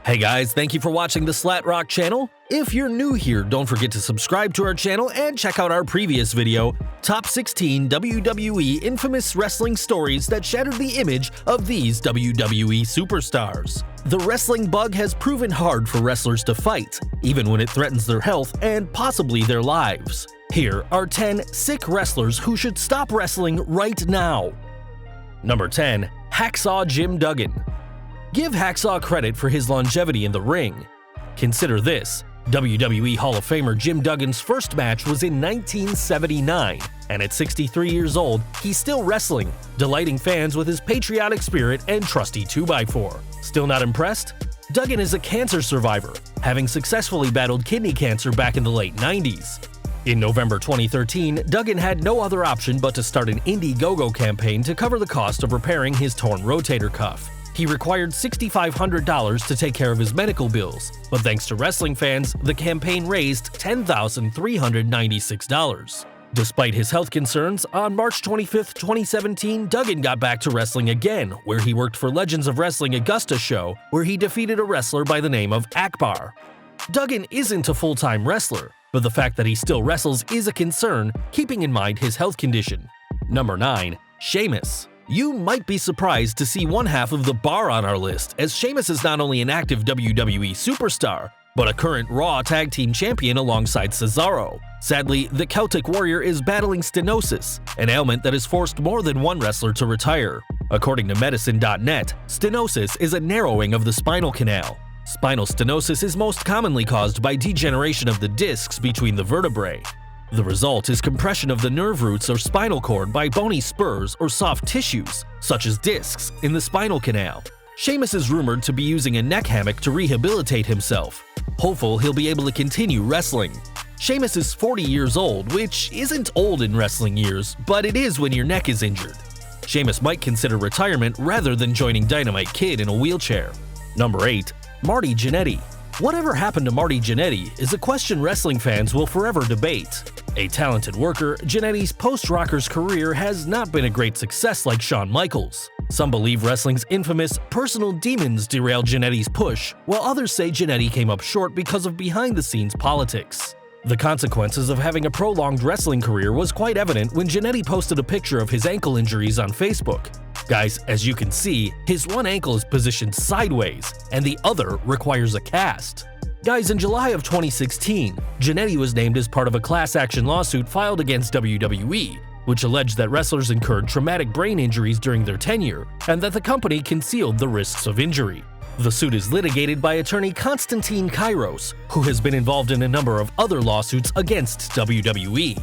Hey guys, thank you for watching the Slat Rock channel. If you're new here, don't forget to subscribe to our channel and check out our previous video, Top 16 WWE Infamous Wrestling Stories that Shattered the Image of These WWE Superstars. The wrestling bug has proven hard for wrestlers to fight, even when it threatens their health and possibly their lives. Here are 10 sick wrestlers who should stop wrestling right now. Number 10. Hacksaw Jim Duggan. Give Hacksaw credit for his longevity in the ring. Consider this: WWE Hall of Famer Jim Duggan's first match was in 1979, and at 63 years old, he's still wrestling, delighting fans with his patriotic spirit and trusty 2x4. Still not impressed? Duggan is a cancer survivor, having successfully battled kidney cancer back in the late 90s. In November 2013, Duggan had no other option but to start an Indiegogo campaign to cover the cost of repairing his torn rotator cuff. He required $6,500 to take care of his medical bills, but thanks to wrestling fans, the campaign raised $10,396. Despite his health concerns, on March 25, 2017, Duggan got back to wrestling again, where he worked for Legends of Wrestling Augusta show, where he defeated a wrestler by the name of Akbar. Duggan isn't a full-time wrestler, but the fact that he still wrestles is a concern, keeping in mind his health condition. Number 9. Sheamus. You might be surprised to see one half of the bar on our list, as Sheamus is not only an active WWE superstar, but a current Raw Tag Team Champion alongside Cesaro. Sadly, the Celtic Warrior is battling stenosis, an ailment that has forced more than one wrestler to retire. According to Medicine.net, stenosis is a narrowing of the spinal canal. Spinal stenosis is most commonly caused by degeneration of the discs between the vertebrae. The result is compression of the nerve roots or spinal cord by bony spurs or soft tissues, such as discs, in the spinal canal. Sheamus is rumored to be using a neck hammock to rehabilitate himself, hopeful he'll be able to continue wrestling. Sheamus is 40 years old, which isn't old in wrestling years, but it is when your neck is injured. Sheamus might consider retirement rather than joining Dynamite Kid in a wheelchair. Number 8. Marty Jannetty. Whatever happened to Marty Jannetty is a question wrestling fans will forever debate. A talented worker, Jannetty's post-Rockers career has not been a great success like Shawn Michaels. Some believe wrestling's infamous personal demons derailed Jannetty's push, while others say Jannetty came up short because of behind-the-scenes politics. The consequences of having a prolonged wrestling career was quite evident when Jannetty posted a picture of his ankle injuries on Facebook. Guys, as you can see, his one ankle is positioned sideways, and the other requires a cast. Guys, in July of 2016, Jannetty was named as part of a class action lawsuit filed against WWE, which alleged that wrestlers incurred traumatic brain injuries during their tenure, and that the company concealed the risks of injury. The suit is litigated by attorney Konstantin Kairos, who has been involved in a number of other lawsuits against WWE.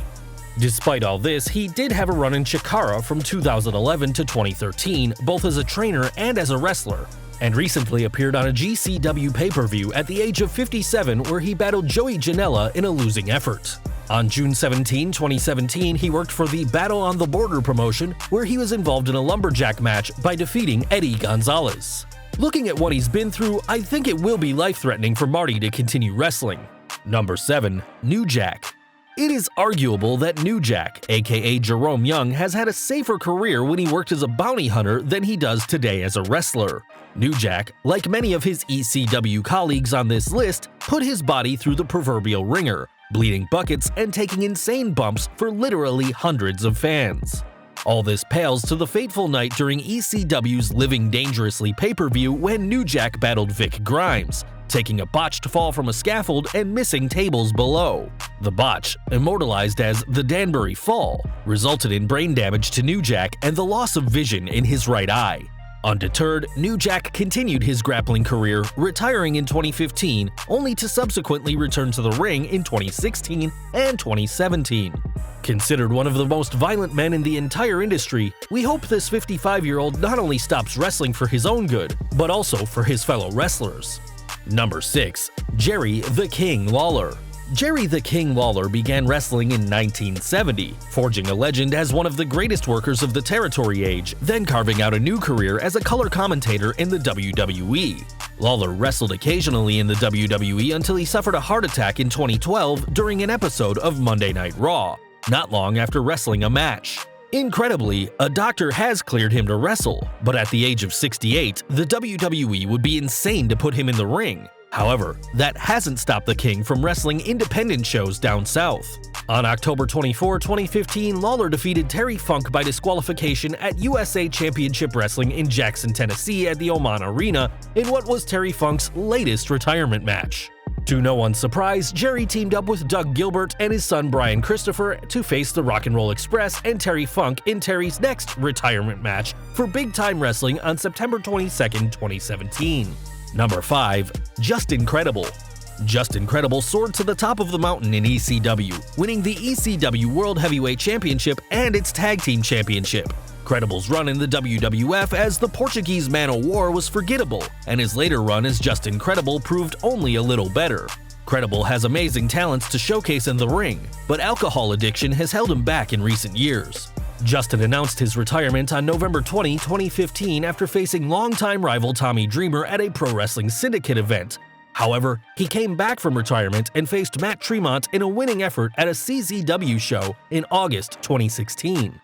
Despite all this, he did have a run in Chikara from 2011 to 2013, both as a trainer and as a wrestler, and recently appeared on a GCW pay-per-view at the age of 57 where he battled Joey Janela in a losing effort. On June 17, 2017, he worked for the Battle on the Border promotion, where he was involved in a lumberjack match by defeating Eddie Gonzalez. Looking at what he's been through, I think it will be life-threatening for Marty to continue wrestling. Number 7. New Jack. It is arguable that New Jack, aka Jerome Young, has had a safer career when he worked as a bounty hunter than he does today as a wrestler. New Jack, like many of his ECW colleagues on this list, put his body through the proverbial ringer, bleeding buckets and taking insane bumps for literally hundreds of fans. All this pales to the fateful night during ECW's Living Dangerously pay-per-view when New Jack battled Vic Grimes, taking a botched fall from a scaffold and missing tables below. The botch, immortalized as the Danbury Fall, resulted in brain damage to New Jack and the loss of vision in his right eye. Undeterred, New Jack continued his grappling career, retiring in 2015, only to subsequently return to the ring in 2016 and 2017. Considered one of the most violent men in the entire industry, we hope this 55-year-old not only stops wrestling for his own good, but also for his fellow wrestlers. Number 6. Jerry the King Lawler. Jerry the King Lawler began wrestling in 1970, forging a legend as one of the greatest workers of the territory age, then carving out a new career as a color commentator in the WWE. Lawler wrestled occasionally in the WWE until he suffered a heart attack in 2012 during an episode of Monday Night Raw, not long after wrestling a match. Incredibly, a doctor has cleared him to wrestle, but at the age of 68, the WWE would be insane to put him in the ring. However, that hasn't stopped the King from wrestling independent shows down south. On October 24, 2015, Lawler defeated Terry Funk by disqualification at USA Championship Wrestling in Jackson, Tennessee at the Oman Arena in what was Terry Funk's latest retirement match. To no one's surprise, Jerry teamed up with Doug Gilbert and his son Brian Christopher to face the Rock and Roll Express and Terry Funk in Terry's next retirement match for Big Time Wrestling on September 22, 2017. Number 5. Just Incredible. Just Incredible soared to the top of the mountain in ECW, winning the ECW World Heavyweight Championship and its Tag Team Championship. Credible's run in the WWF as the Portuguese Man o' War was forgettable, and his later run as Just Incredible proved only a little better. Credible has amazing talents to showcase in the ring, but alcohol addiction has held him back in recent years. Justin announced his retirement on November 20, 2015 after facing longtime rival Tommy Dreamer at a Pro Wrestling Syndicate event. However, he came back from retirement and faced Matt Tremont in a winning effort at a CZW show in August 2016.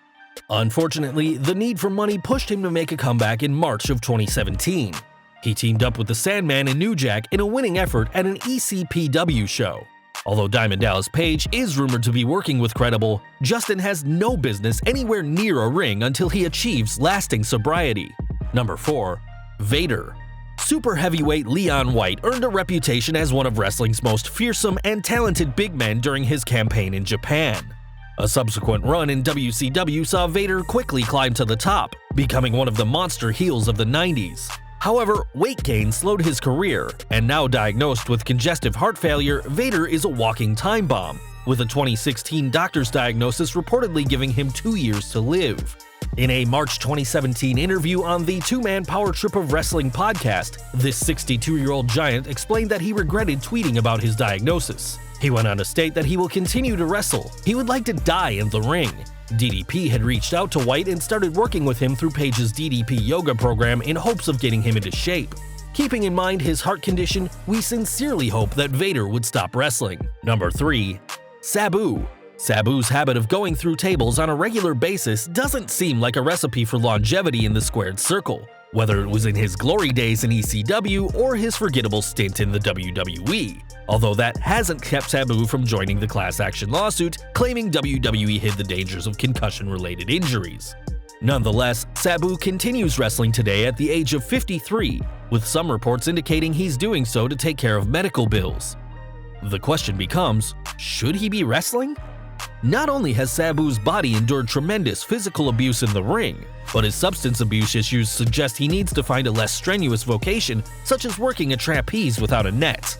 Unfortunately, the need for money pushed him to make a comeback in March of 2017. He teamed up with the Sandman and New Jack in a winning effort at an ECPW show. Although Diamond Dallas Page is rumored to be working with Credible, Justin has no business anywhere near a ring until he achieves lasting sobriety. Number 4. Vader. Super heavyweight Leon White earned a reputation as one of wrestling's most fearsome and talented big men during his campaign in Japan. A subsequent run in WCW saw Vader quickly climb to the top, becoming one of the monster heels of the 90s. However, weight gain slowed his career, and now diagnosed with congestive heart failure, Vader is a walking time bomb, with a 2016 doctor's diagnosis reportedly giving him 2 years to live. In a March 2017 interview on the Two-Man Power Trip of Wrestling podcast, this 62-year-old giant explained that he regretted tweeting about his diagnosis. He went on to state that he will continue to wrestle. He would like to die in the ring. DDP had reached out to White and started working with him through Page's DDP yoga program in hopes of getting him into shape. Keeping in mind his heart condition, we sincerely hope that Vader would stop wrestling. Number 3. Sabu. Sabu's habit of going through tables on a regular basis doesn't seem like a recipe for longevity in the squared circle, whether it was in his glory days in ECW or his forgettable stint in the WWE, although that hasn't kept Sabu from joining the class action lawsuit claiming WWE hid the dangers of concussion-related injuries. Nonetheless, Sabu continues wrestling today at the age of 53, with some reports indicating he's doing so to take care of medical bills. The question becomes, should he be wrestling? Not only has Sabu's body endured tremendous physical abuse in the ring, but his substance abuse issues suggest he needs to find a less strenuous vocation, such as working a trapeze without a net.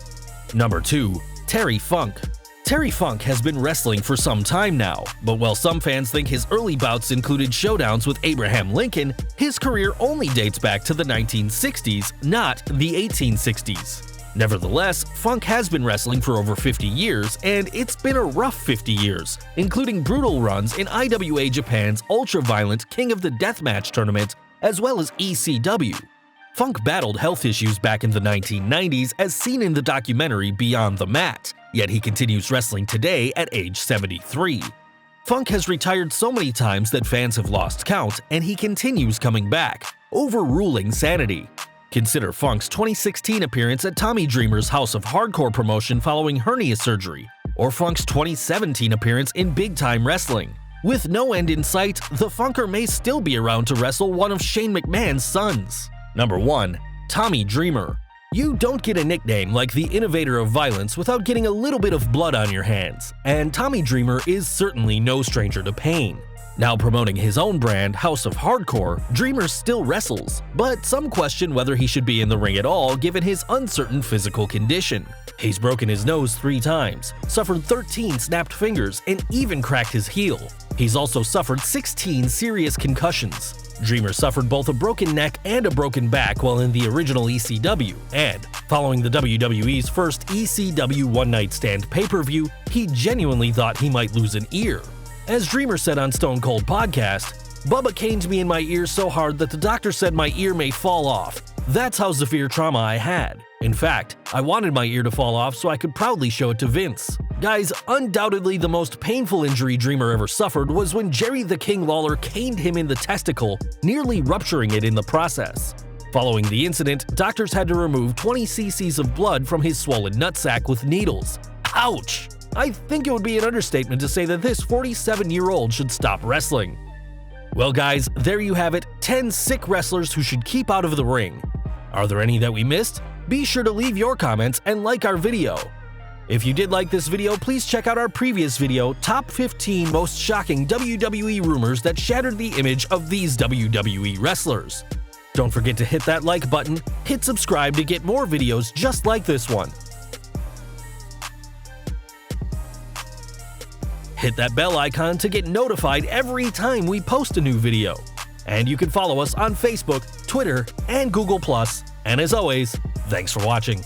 Number 2. Terry Funk. Terry Funk has been wrestling for some time now, but while some fans think his early bouts included showdowns with Abraham Lincoln, his career only dates back to the 1960s, not the 1860s. Nevertheless, Funk has been wrestling for over 50 years, and it's been a rough 50 years, including brutal runs in IWA Japan's ultra-violent King of the Deathmatch tournament, as well as ECW. Funk battled health issues back in the 1990s as seen in the documentary Beyond the Mat, yet he continues wrestling today at age 73. Funk has retired so many times that fans have lost count, and he continues coming back, overruling sanity. Consider Funk's 2016 appearance at Tommy Dreamer's House of Hardcore promotion following hernia surgery, or Funk's 2017 appearance in Big Time Wrestling. With no end in sight, the Funker may still be around to wrestle one of Shane McMahon's sons. Number 1. Tommy Dreamer. You don't get a nickname like the innovator of violence without getting a little bit of blood on your hands, and Tommy Dreamer is certainly no stranger to pain. Now promoting his own brand, House of Hardcore, Dreamer still wrestles, but some question whether he should be in the ring at all given his uncertain physical condition. He's broken his nose 3 times, suffered 13 snapped fingers, and even cracked his heel. He's also suffered 16 serious concussions. Dreamer suffered both a broken neck and a broken back while in the original ECW, and following the WWE's first ECW One Night Stand pay-per-view, he genuinely thought he might lose an ear. As Dreamer said on Stone Cold Podcast, "Bubba caned me in my ear so hard that the doctor said my ear may fall off. That's how severe trauma I had. In fact, I wanted my ear to fall off so I could proudly show it to Vince. Guys, undoubtedly the most painful injury Dreamer ever suffered was when Jerry the King Lawler caned him in the testicle, nearly rupturing it in the process. Following the incident, doctors had to remove 20 cc's of blood from his swollen nutsack with needles. Ouch! I think it would be an understatement to say that this 47-year-old should stop wrestling. Well guys, there you have it, 10 sick wrestlers who should keep out of the ring. Are there any that we missed? Be sure to leave your comments and like our video. If you did like this video, please check out our previous video, Top 15 Most Shocking WWE Rumors That Shattered the Image of These WWE Wrestlers. Don't forget to hit that like button, hit subscribe to get more videos just like this one. Hit that bell icon to get notified every time we post a new video. And you can follow us on Facebook, Twitter, and Google+. And as always, thanks for watching.